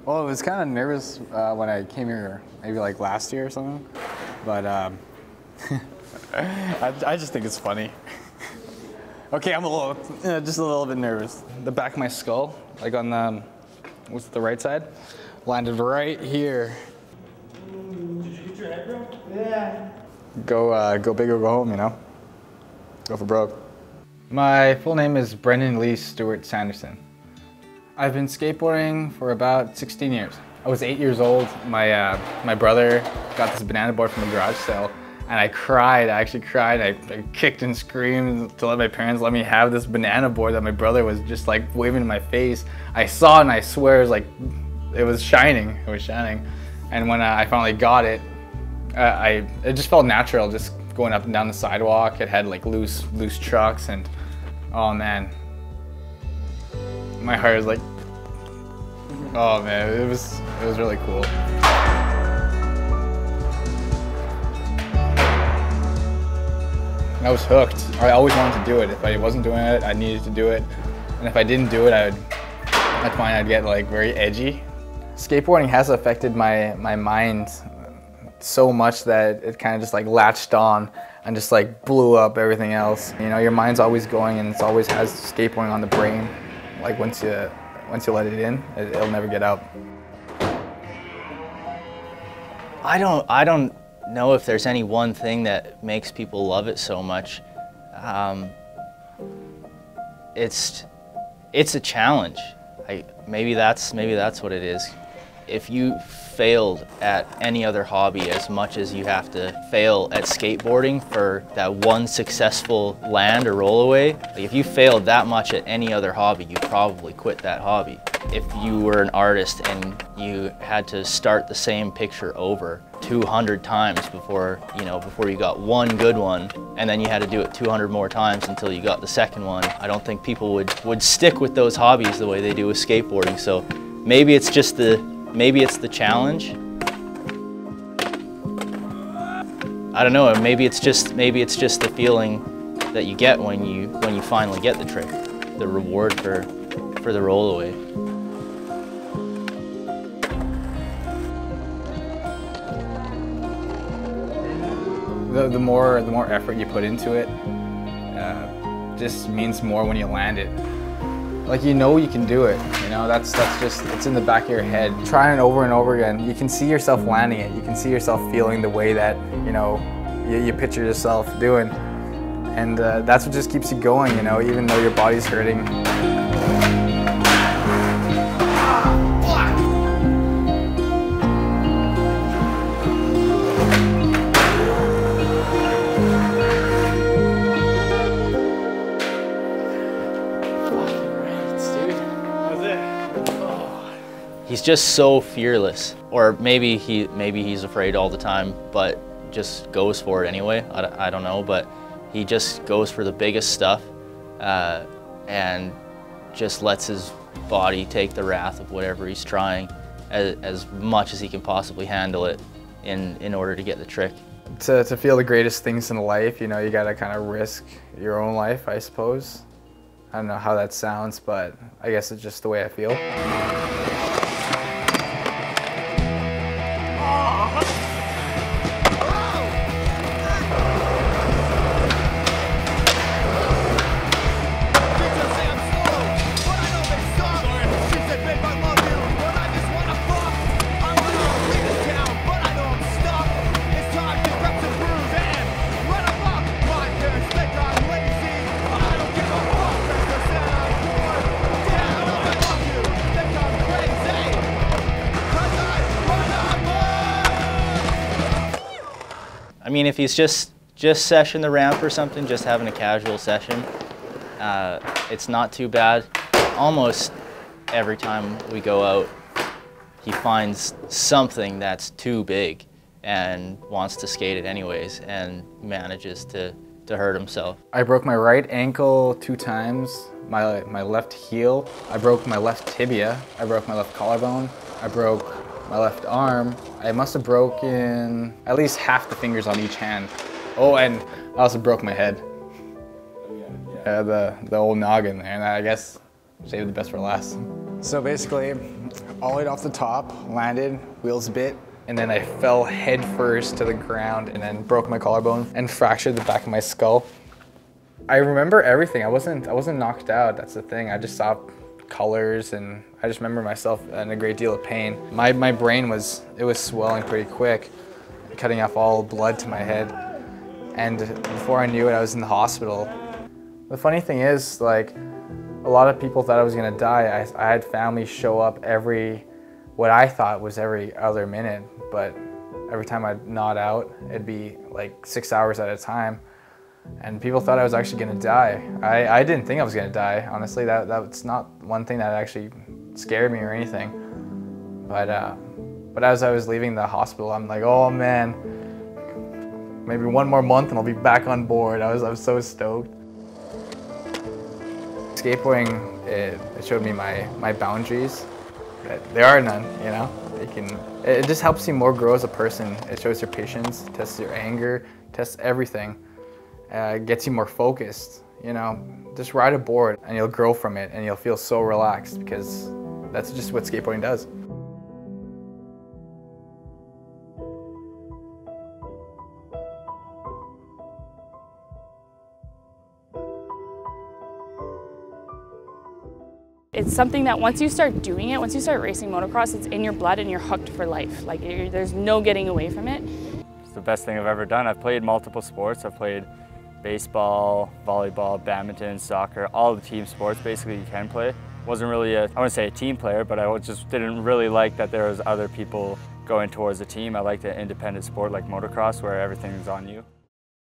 Well, I was kind of nervous when I came here, maybe like last year or something, but I just think it's funny. Okay, I'm just a little bit nervous. The back of my skull, like on the, what's the right side, landed right here. Did you get your head, bro? Yeah. Go big or go home, you know? Go for broke. My full name is Brendan Lee Stewart Sanderson. I've been skateboarding for about 16 years. I was 8 years old. My brother got this banana board from a garage sale, and I cried. I actually cried. I kicked and screamed to let my parents let me have this banana board that my brother was just like waving in my face. I saw it and I swear it was shining. It was shining. And when I finally got it, it just felt natural, just going up and down the sidewalk. It had like loose trucks, and oh man, my heart was like, oh man, it was really cool. I was hooked. I always wanted to do it. If I wasn't doing it, I needed to do it. And if I didn't do it, I'd find I'd get like very edgy. Skateboarding has affected my mind so much that it kind of just like latched on and just like blew up everything else. You know, your mind's always going, and it always has skateboarding on the brain. Like once you let it in, it'll never get out. I don't know if there's any one thing that makes people love it so much. It's a challenge. Maybe that's what it is. If you failed at any other hobby as much as you have to fail at skateboarding for that one successful land or rollaway, like if you failed that much at any other hobby, you'd probably quit that hobby. If you were an artist and you had to start the same picture over 200 times before you got one good one, and then you had to do it 200 more times until you got the second one, I don't think people would stick with those hobbies the way they do with skateboarding. So maybe it's the challenge. I don't know. Maybe it's just the feeling that you get when you finally get the trick, the reward for the rollaway. The more effort you put into it, just means more when you land it. Like, you know you can do it, you know, that's just, it's in the back of your head. Trying it over and over again, you can see yourself landing it, you can see yourself feeling the way that, you know, you picture yourself doing. And that's what just keeps you going, you know, even though your body's hurting. He's just so fearless, or maybe he's afraid all the time, but just goes for it anyway. I don't know, but he just goes for the biggest stuff and just lets his body take the wrath of whatever he's trying as much as he can possibly handle it in order to get the trick. To feel the greatest things in life, you know, you gotta kind of risk your own life, I suppose. I don't know how that sounds, but I guess it's just the way I feel. I mean, if he's just session the ramp or something, just having a casual session, it's not too bad. Almost every time we go out, he finds something that's too big and wants to skate it anyways and manages to hurt himself. I broke my right ankle 2 times, my left heel, I broke my left tibia, I broke my left collarbone, I broke my left arm. I must have broken at least half the fingers on each hand. Oh, and I also broke my head. Yeah, the old noggin there, and I guess saved the best for last. So basically, all the way off the top, landed, wheels bit, and then I fell head first to the ground and then broke my collarbone and fractured the back of my skull. I remember everything. I wasn't knocked out, that's the thing. I just saw colors and I just remember myself in a great deal of pain. My brain was swelling pretty quick, cutting off all blood to my head. And before I knew it, I was in the hospital. The funny thing is, like, a lot of people thought I was gonna die. I had family show up what I thought was every other minute, but every time I'd nod out, it'd be like 6 hours at a time. And people thought I was actually gonna die. I didn't think I was gonna die, honestly. That's not one thing that actually scared me or anything. But as I was leaving the hospital, I'm like, oh man, maybe one more month and I'll be back on board. I was so stoked. Skateboarding, it showed me my boundaries. There are none, you know? It just helps you more grow as a person. It shows your patience, tests your anger, tests everything. Gets you more focused, you know? Just ride a board and you'll grow from it and you'll feel so relaxed because that's just what skateboarding does. It's something that once you start doing it, once you start racing motocross, it's in your blood and you're hooked for life. Like, there's no getting away from it. It's the best thing I've ever done. I've played multiple sports. I've played baseball, volleyball, badminton, soccer, all the team sports basically you can play. Wasn't really I wouldn't say a team player, but I just didn't really like that there was other people going towards a team. I liked an independent sport like motocross where everything's on you.